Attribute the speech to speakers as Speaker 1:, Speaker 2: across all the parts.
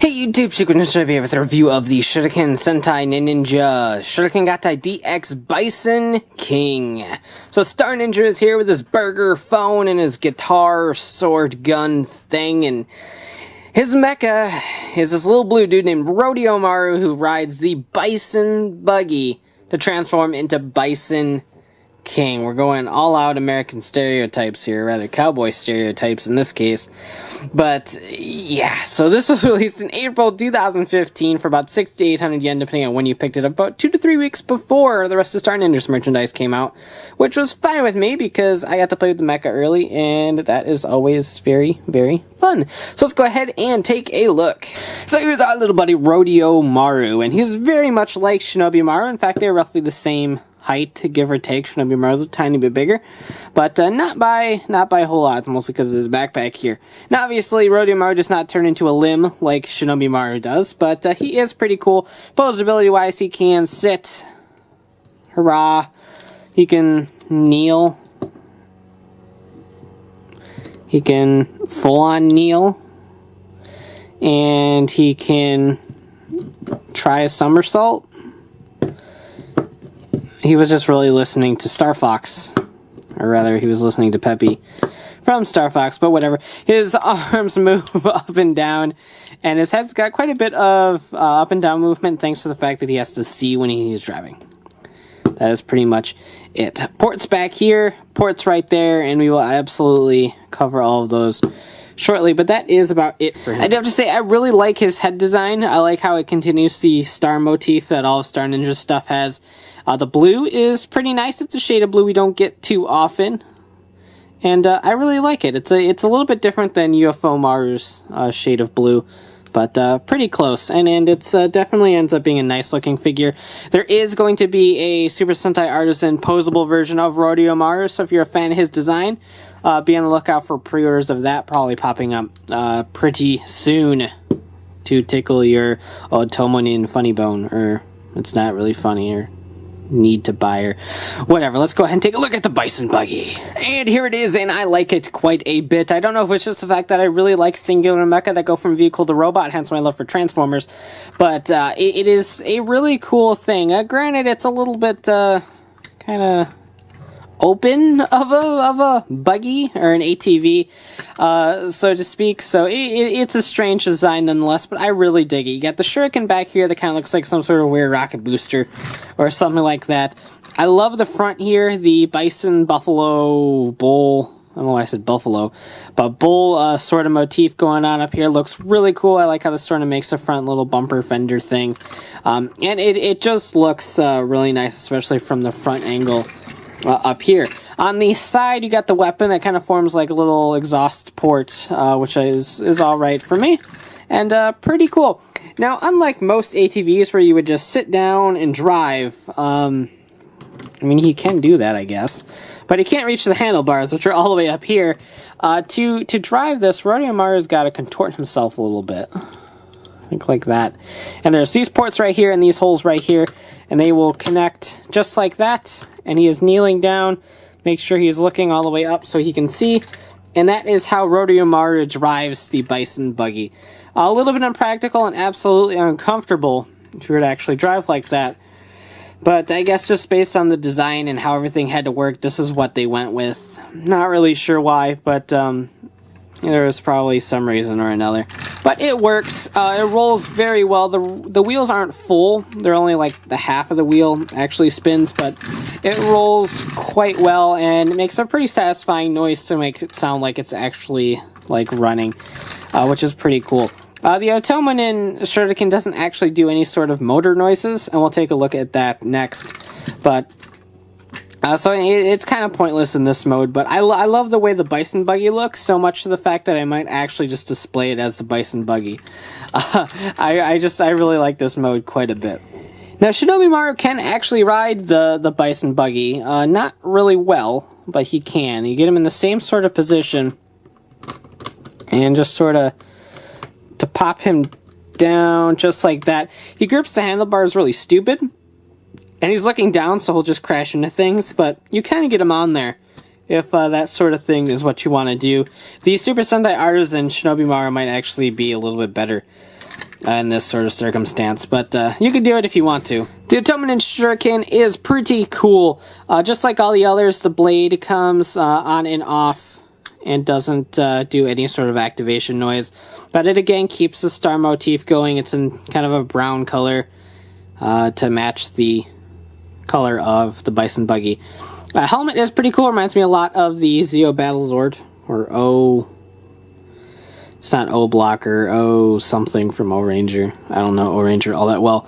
Speaker 1: Hey YouTube, Shuriken Gattai here with a review of the Shuriken Sentai Ninninger, Shuriken Gattai DX Bison King. So Starninger is here with his burger phone and his guitar sword gun thing, and his mecha is this little blue dude named Rodeo Maru who rides the Bison Buggy to transform into Bison King. We're going all out American stereotypes here, rather cowboy stereotypes in this case. But yeah, so this was released in April 2015 for about 600 to 800 yen, depending on when you picked it up, about 2 to 3 weeks before the rest of Starninger's merchandise came out, which was fine with me because I got to play with the mecha early, and that is always very, very fun. So let's go ahead and take a look. So here's our little buddy Rodeo Maru, and he's very much like Shinobi Maru. In fact, they're roughly the same height, give or take. Shinobi Maru's a tiny bit bigger, but not by a whole lot, mostly because of his backpack here. Now, obviously, Rodeo Maru does not turn into a limb like Shinobi Maru does, but he is pretty cool. Posability-wise, he can sit, hurrah, he can kneel, he can full-on kneel, and he can try a somersault. He was just really listening to Star Fox, or rather, he was listening to Peppy from Star Fox, but whatever. His arms move up and down, and his head's got quite a bit of up and down movement thanks to the fact that he has to see when he's driving. That is pretty much it. Ports back here, ports right there, and we will absolutely cover all of those shortly, but that is about it for him. I do have to say, I really like his head design. I like how it continues the star motif that all of Starninger's stuff has. The blue is pretty nice. It's a shade of blue we don't get too often, and I really like it. It's a little bit different than UFO Maru's shade of blue, but pretty close, and it's definitely ends up being a nice looking figure. There is going to be a Super Sentai Artisan posable version of Rodeo Maru, so if you're a fan of his design, be on the lookout for pre-orders of that, probably popping up pretty soon to tickle your Otomonin funny bone, or it's not really funny, or need to buy, or whatever. Let's go ahead and take a look at the Bison Buggy. And here it is, and I like it quite a bit. I don't know if it's just the fact that I really like singular mecha that go from vehicle to robot, hence my love for Transformers, but it is a really cool thing. Granted, it's a little bit kind of open of a buggy, or an ATV, so to speak, so it's a strange design nonetheless, but I really dig it. You got the Shuriken back here that kind of looks like some sort of weird rocket booster or something like that. I love the front here, the bison, buffalo, bull, I don't know why I said buffalo, but bull sort of motif going on up here. Looks really cool. I like how this sort of makes a front little bumper fender thing, and it just looks really nice, especially from the front angle. Up here. On the side, you got the weapon that kind of forms like a little exhaust port, which is alright for me, and pretty cool. Now, unlike most ATVs where you would just sit down and drive, I mean, he can do that, I guess, but he can't reach the handlebars, which are all the way up here. To drive this, Rodeo Maru's got to contort himself a little bit. I think like that. And there's these ports right here and these holes right here, and they will connect just like that. And he is kneeling down. Make sure he is looking all the way up so he can see. And that is how Rodeo Maru drives the Bison Buggy. A little bit unpractical and absolutely uncomfortable if you were to actually drive like that. But I guess just based on the design and how everything had to work, this is what they went with. Not really sure why, but there was probably some reason or another. But it works. It rolls very well. The wheels aren't full. They're only like the half of the wheel actually spins, but it rolls quite well, and it makes a pretty satisfying noise to make it sound like it's actually like running, which is pretty cool. The Otomonin Shuriken doesn't actually do any sort of motor noises, and we'll take a look at that next. But so it's kind of pointless in this mode, but I love the way the Bison Buggy looks, so much to the fact that I might actually just display it as the Bison Buggy. I really like this mode quite a bit. Now, Shinobi Maru can actually ride the Bison Buggy, not really well, but he can. You get him in the same sort of position, and just sort of to pop him down just like that. He grips the handlebars really stupid, and he's looking down, so he'll just crash into things, but you kind of get him on there if that sort of thing is what you want to do. The Super Sentai Artisan Shinobi Maru might actually be a little bit better. in this sort of circumstance, but you can do it if you want to. The Otomonin Shuriken is pretty cool. Just like all the others, the blade comes on and off and doesn't do any sort of activation noise, but it again keeps the star motif going. It's in kind of a brown color to match the color of the Bison Buggy. Helmet is pretty cool. Reminds me a lot of the Zeo Battle Zord, or O. It's not O Blocker, O something from O Ranger. I don't know O Ranger all that well,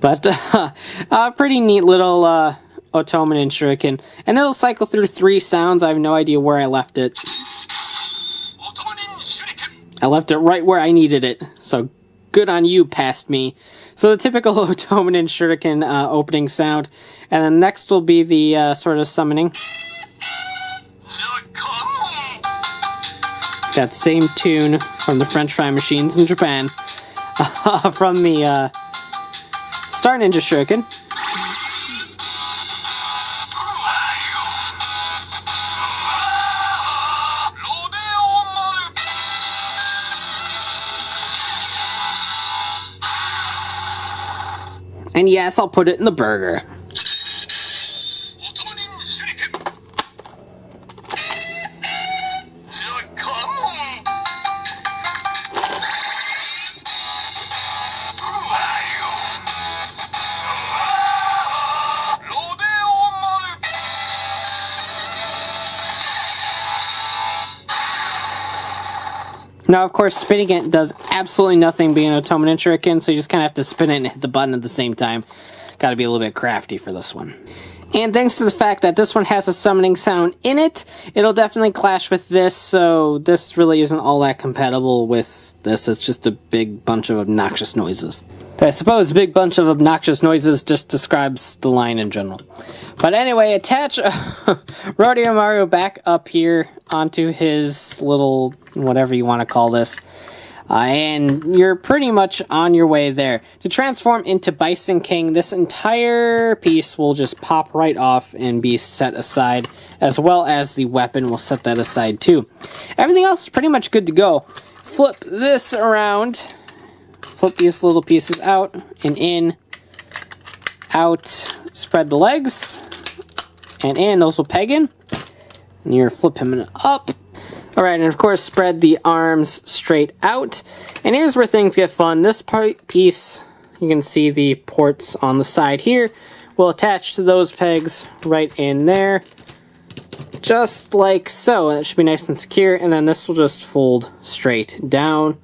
Speaker 1: but a pretty neat little Otomonin Shuriken, and it'll cycle through 3 sounds. I have no idea where I left it. I left it right where I needed it, so good on you, past me. So the typical Otomonin Shuriken opening sound, and then next will be the sort of summoning. That same tune from the French fry machines in Japan, from the Star Ninja Shuriken. And yes, I'll put it in the burger. Now, of course, spinning it does absolutely nothing being an Otomonin Shuriken, so you just kind of have to spin it and hit the button at the same time. Got to be a little bit crafty for this one. And thanks to the fact that this one has a summoning sound in it, it'll definitely clash with this, so this really isn't all that compatible with this. It's just a big bunch of obnoxious noises. I suppose big bunch of obnoxious noises just describes the line in general. But anyway, attach Rodeomaru back up here onto his little, whatever you want to call this, and you're pretty much on your way there. To transform into Bison King, this entire piece will just pop right off and be set aside, as well as the weapon will set that aside too. Everything else is pretty much good to go. Flip this around, flip these little pieces out and in, out, spread the legs, and in, those will peg in, and you're flip him up. Alright, and of course spread the arms straight out, and here's where things get fun. This piece, you can see the ports on the side here, will attach to those pegs right in there, just like so. That should be nice and secure, and then this will just fold straight down.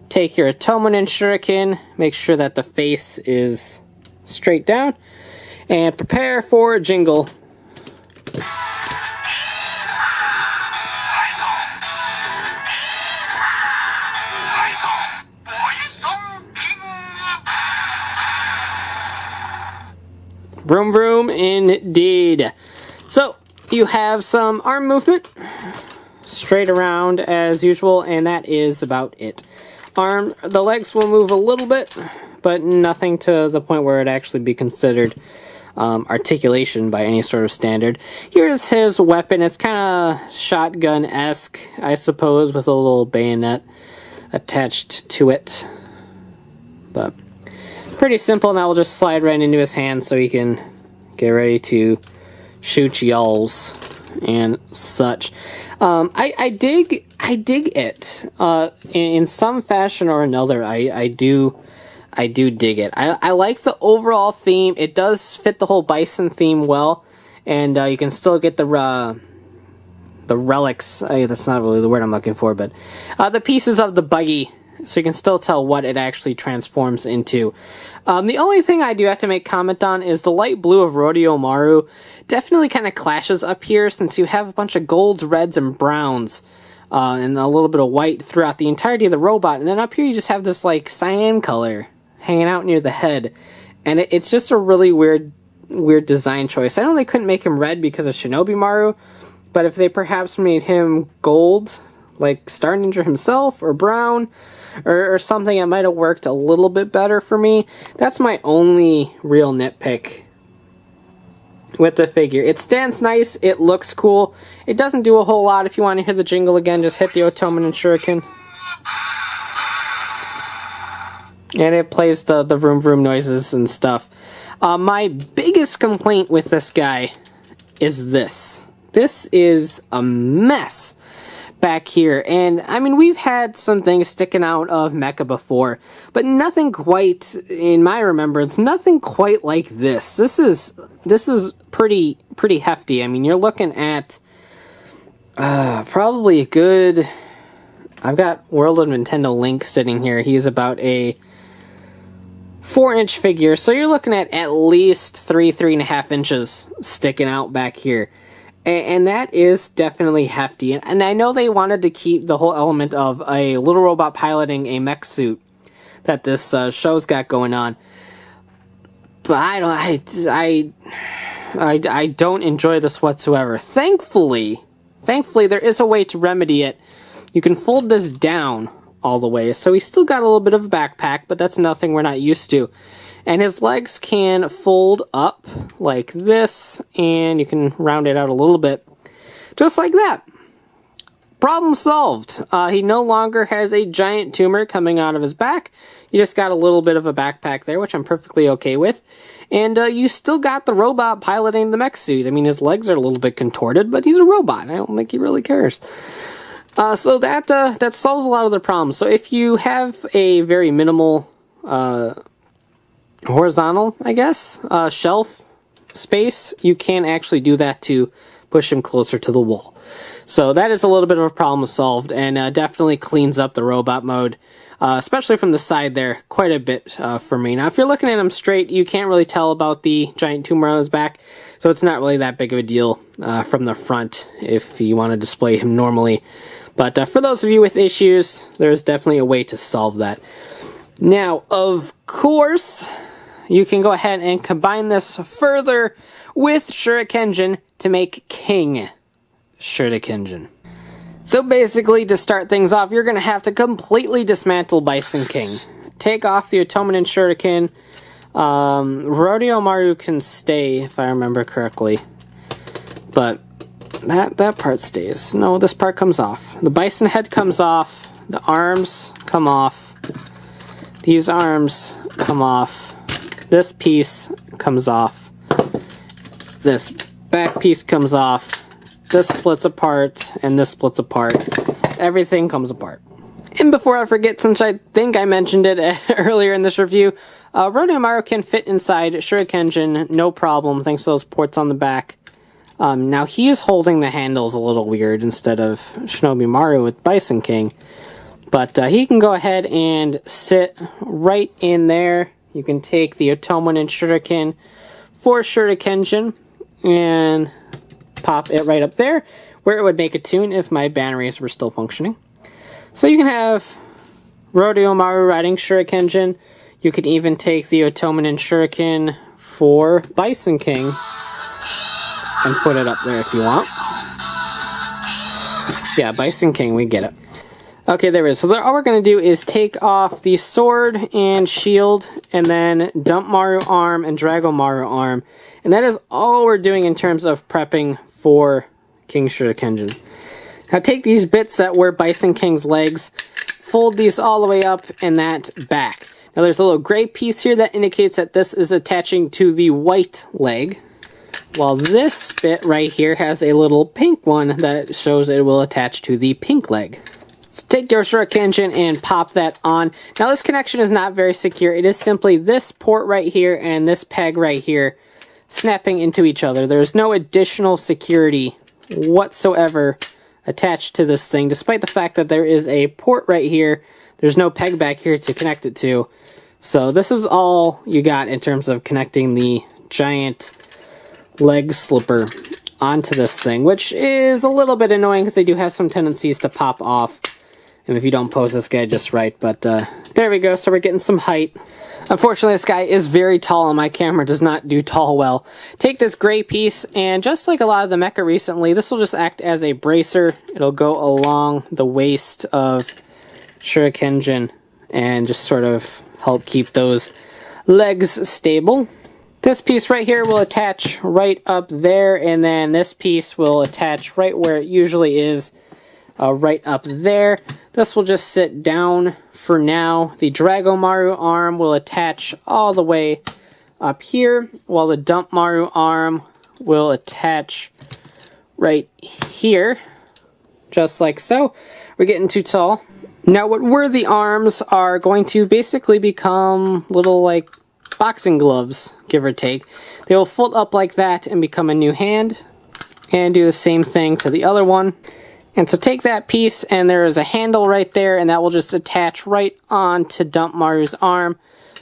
Speaker 1: Take your Otomonin Shuriken, make sure that the face is straight down, and prepare for jingle. Vroom vroom indeed. So, you have some arm movement, straight around as usual, and that is about it. The legs will move a little bit, but nothing to the point where it actually be considered articulation by any sort of standard. Here's his weapon. It's kind of shotgun-esque, I suppose, with a little bayonet attached to it. But pretty simple, and that will just slide right into his hand so he can get ready to shoot y'alls and such. I dig it in some fashion or another. I do dig it. I like the overall theme. It does fit the whole Bison theme well, and you can still get the relics. That's not really the word I'm looking for, but the pieces of the buggy, so you can still tell what it actually transforms into. The only thing I do have to make comment on is the light blue of Rodeo Maru definitely kind of clashes up here, since you have a bunch of golds, reds, and browns, and a little bit of white throughout the entirety of the robot, and then up here you just have this like cyan color hanging out near the head, and it's just a really weird design choice. I know they couldn't make him red because of Shinobi Maru, but if they perhaps made him gold, like Star Ninja himself, or brown, or something, it might have worked a little bit better for me. That's my only real nitpick with the figure. It stands nice, it looks cool, it doesn't do a whole lot. If you want to hear the jingle again, just hit the Otomonin Shuriken. And it plays the vroom vroom noises and stuff. My biggest complaint with this guy is this. This is a mess back here. And, I mean, we've had some things sticking out of Mecha before, but nothing quite, in my remembrance, nothing quite like this. This is pretty hefty. I mean, you're looking at probably a good... I've got World of Nintendo Link sitting here. He's about a 4-inch figure, so you're looking at least 3.5 inches sticking out back here. And that is definitely hefty. And I know they wanted to keep the whole element of a little robot piloting a mech suit that this show's got going on. But I don't enjoy this whatsoever. Thankfully, there is a way to remedy it. You can fold this down all the way. So he's still got a little bit of a backpack, but that's nothing we're not used to. And his legs can fold up like this, and you can round it out a little bit. Just like that. Problem solved. He no longer has a giant tumor coming out of his back. You just got a little bit of a backpack there, which I'm perfectly okay with. And you still got the robot piloting the mech suit. I mean, his legs are a little bit contorted, but he's a robot. I don't think he really cares. So that solves a lot of the problems. So if you have a very minimal horizontal, I guess, shelf space, you can actually do that to push him closer to the wall. So that is a little bit of a problem solved, and definitely cleans up the robot mode, especially from the side there, quite a bit for me. Now, if you're looking at him straight, you can't really tell about the giant tumor on his back, so it's not really that big of a deal from the front if you want to display him normally. But for those of you with issues, there's definitely a way to solve that. Now, of course, you can go ahead and combine this further with Shurikenjin to make King Shurikenjin. So basically, to start things off, you're going to have to completely dismantle Bison King. Take off the Otomonin Shuriken. Rodeomaru can stay, if I remember correctly. But that part stays. No, this part comes off. The bison head comes off. The arms come off. These arms come off. This piece comes off. This back piece comes off. This splits apart, and this splits apart. Everything comes apart. And before I forget, since I think I mentioned it earlier in this review, Rodeomaru can fit inside Shurikenjin, no problem, thanks to those ports on the back. Now he is holding the handles a little weird instead of Shinobi Maru with Bison King. But he can go ahead and sit right in there. You can take the Otomonin Shuriken for Shurikenjin and pop it right up there, where it would make a tune if my batteries were still functioning. So you can have Rodeomaru riding Shurikenjin. You could even take the Otomonin Shuriken for Bison King and put it up there if you want. Yeah, Bison King, we get it. Okay, there it is. So all we're going to do is take off the sword and shield, and then dump Maru arm and Drago Maru arm. And that is all we're doing in terms of prepping for King Shurikenjin. Now take these bits that were Bison King's legs, fold these all the way up and that back. Now there's a little gray piece here that indicates that this is attaching to the white leg, while this bit right here has a little pink one that shows it will attach to the pink leg. So take your Shurikenjin and pop that on. Now this connection is not very secure. It is simply this port right here and this peg right here snapping into each other. There's no additional security whatsoever attached to this thing, despite the fact that there is a port right here. There's no peg back here to connect it to. So this is all you got in terms of connecting the giant leg slipper onto this thing, which is a little bit annoying because they do have some tendencies to pop off and if you don't pose this guy just right. But there we go, so we're getting some height. Unfortunately, this guy is very tall and my camera does not do tall well. Take this gray piece, and just like a lot of the mecha recently, this will just act as a bracer. It'll go along the waist of Shurikenjin and just sort of help keep those legs stable. This piece right here will attach right up there, and then this piece will attach right where it usually is, right up there. This will just sit down for now. The Rodeomaru arm will attach all the way up here, while the Rodeomaru arm will attach right here, just like so. We're getting too tall. Now what were the arms are going to basically become little like boxing gloves, give or take. They will fold up like that and become a new hand, and do the same thing to the other one. And so take that piece, and there is a handle right there, and that will just attach right onto Rodeomaru's arm.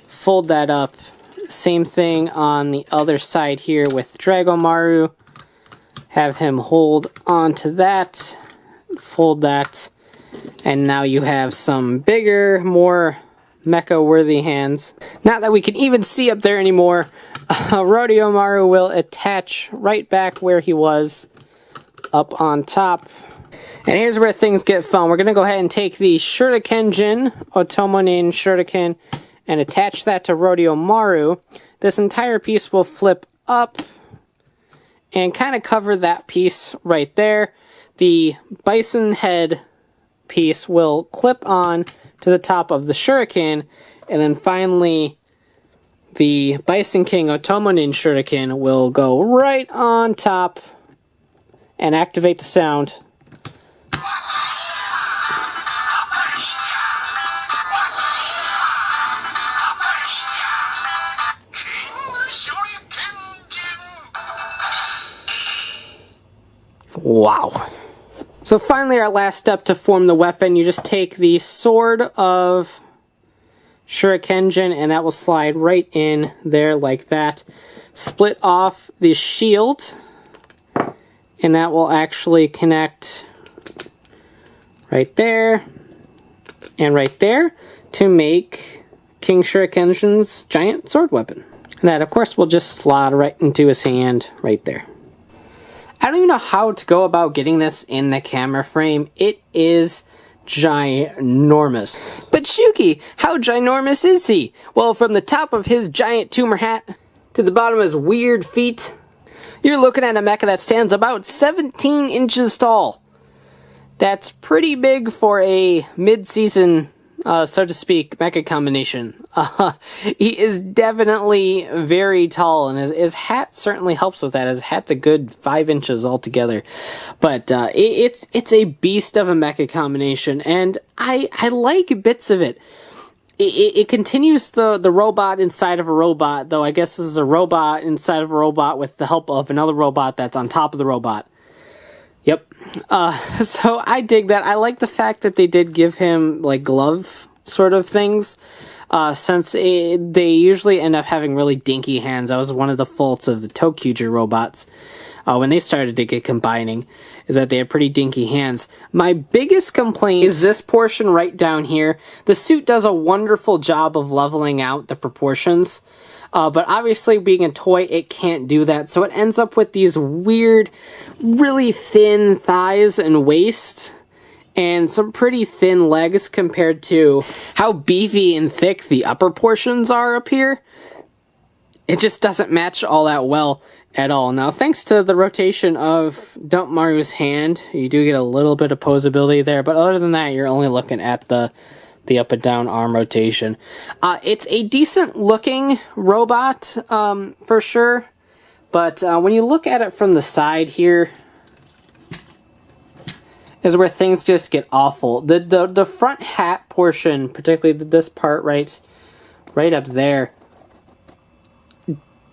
Speaker 1: Fold that up. Same thing on the other side here with Rodeomaru. Have him hold onto that. Fold that. And now you have some bigger, more mecha-worthy hands. Not that we can even see up there anymore. Rodeomaru will attach right back where he was, up on top. And here's where things get fun. We're going to go ahead and take the Shurikenjin, Otomonin Shuriken, and attach that to Rodeomaru. This entire piece will flip up and kind of cover that piece right there. The bison head piece will clip on to the top of the Shuriken, and then finally the Bison King Otomonin Shuriken will go right on top and activate the sound. Wow. So finally, our last step to form the weapon, you just take the sword of Shurikenjin, and that will slide right in there like that. Split off the shield, and that will actually connect right there and right there to make King Shurikenjin's giant sword weapon. And that, of course, will just slide right into his hand right there. I don't even know how to go about getting this in the camera frame. It is ginormous. But Shuki, how ginormous is he? Well, from the top of his giant tumor hat to the bottom of his weird feet, you're looking at a mecha that stands about 17 inches tall. That's pretty big for a mid-season, so to speak, mecha combination. He is definitely very tall, and his hat certainly helps with that. His hat's a good 5 inches altogether. But it's a beast of a mecha combination, and I like bits of it. It continues the robot inside of a robot, though I guess this is a robot inside of a robot with the help of another robot that's on top of the robot. Yep. So I dig that. I like the fact that they did give him, like, glove sort of things. Since they usually end up having really dinky hands. That was one of the faults of the Tokyuger robots when they started to get combining, is that they had pretty dinky hands. My biggest complaint is this portion right down here. The suit does a wonderful job of leveling out the proportions, but obviously being a toy, it can't do that, so it ends up with these weird, really thin thighs and waist, and some pretty thin legs compared to how beefy and thick the upper portions are up here. It just doesn't match all that well at all. Now, thanks to the rotation of Rodeomaru's hand, you do get a little bit of posability there, but other than that, you're only looking at the up and down arm rotation. It's a decent looking robot, for sure, but when you look at it from the side here, is where things just get awful. The front hat portion, particularly this part right up there,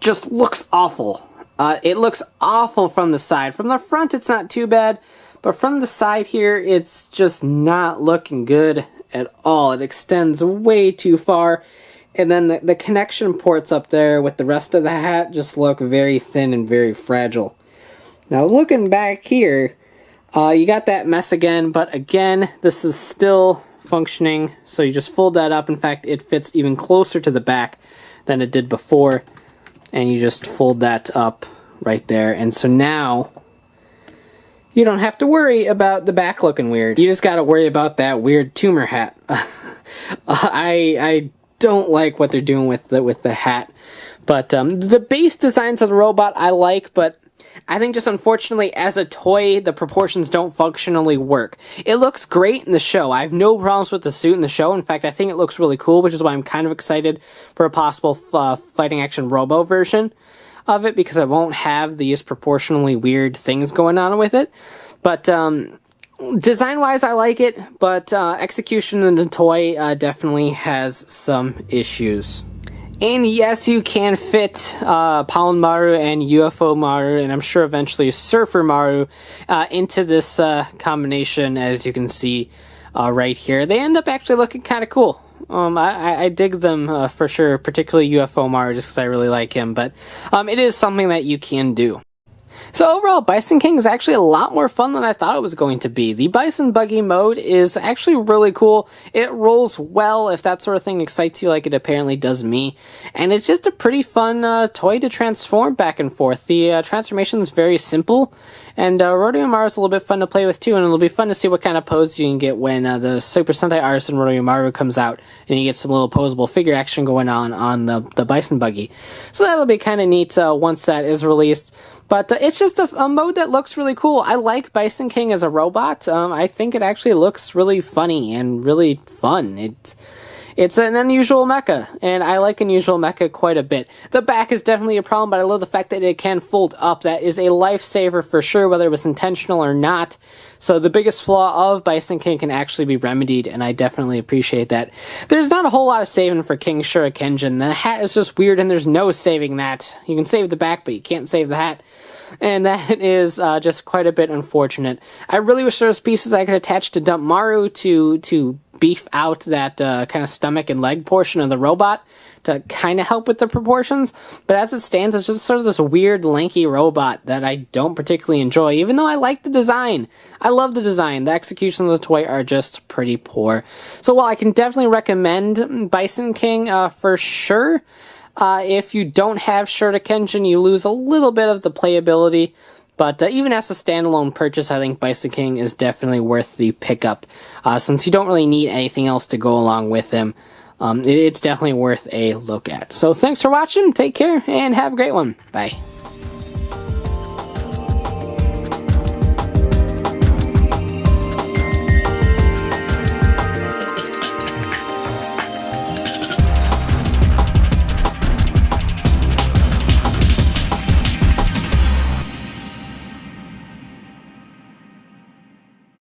Speaker 1: just looks awful. It looks awful from the side. From the front, it's not too bad, but from the side here, it's just not looking good at all. It extends way too far, and then the connection ports up there with the rest of the hat just look very thin and very fragile. Now, looking back here, you got that mess again, but again, this is still functioning, so you just fold that up. In fact, it fits even closer to the back than it did before, and you just fold that up right there, and so now you don't have to worry about the back looking weird. You just gotta worry about that weird tumor hat. I don't like what they're doing with the hat, but the base designs of the robot I like, but I think just unfortunately as a toy, the proportions don't functionally work. It looks great in the show. I have no problems with the suit in the show. In fact, I think it looks really cool, which is why I'm kind of excited for a possible fighting action Robo version of it, because I won't have these proportionally weird things going on with it. But design-wise, I like it, but execution in the toy definitely has some issues. And yes, you can fit Pollen Maru and UFO Maru, and I'm sure eventually Surfer Maru, into this combination, as you can see right here. They end up actually looking kind of cool. I dig them for sure, particularly UFO Maru, just because I really like him, but it is something that you can do. So overall, Bison King is actually a lot more fun than I thought it was going to be. The Bison Buggy mode is actually really cool. It rolls well if that sort of thing excites you like it apparently does me. And it's just a pretty fun toy to transform back and forth. The transformation is very simple. And Rodeomaru is a little bit fun to play with too, and it'll be fun to see what kind of pose you can get when the Super Sentai Artisan Rodeomaru comes out, and you get some little posable figure action going on the Bison Buggy. So that'll be kind of neat once that is released. But it's just a mode that looks really cool. I like Bison King as a robot. I think it actually looks really funny and really fun. It's an unusual mecha, and I like unusual mecha quite a bit. The back is definitely a problem, but I love the fact that it can fold up. That is a lifesaver for sure, whether it was intentional or not. So the biggest flaw of Bison King can actually be remedied, and I definitely appreciate that. There's not a whole lot of saving for King Shurikenjin. The hat is just weird, and there's no saving that. You can save the back, but you can't save the hat. And that is just quite a bit unfortunate. I really wish there was pieces I could attach to Dump Maru to beef out that kind of stomach and leg portion of the robot to kind of help with the proportions, but as it stands, it's just sort of this weird, lanky robot that I don't particularly enjoy, even though I like the design. I love the design. The execution of the toy are just pretty poor. So while I can definitely recommend Bison King for sure, if you don't have Shurikenjin, you lose a little bit of the playability. But even as a standalone purchase, I think Bison King is definitely worth the pickup. Since you don't really need anything else to go along with him, it's definitely worth a look at. So thanks for watching, take care, and have a great one. Bye.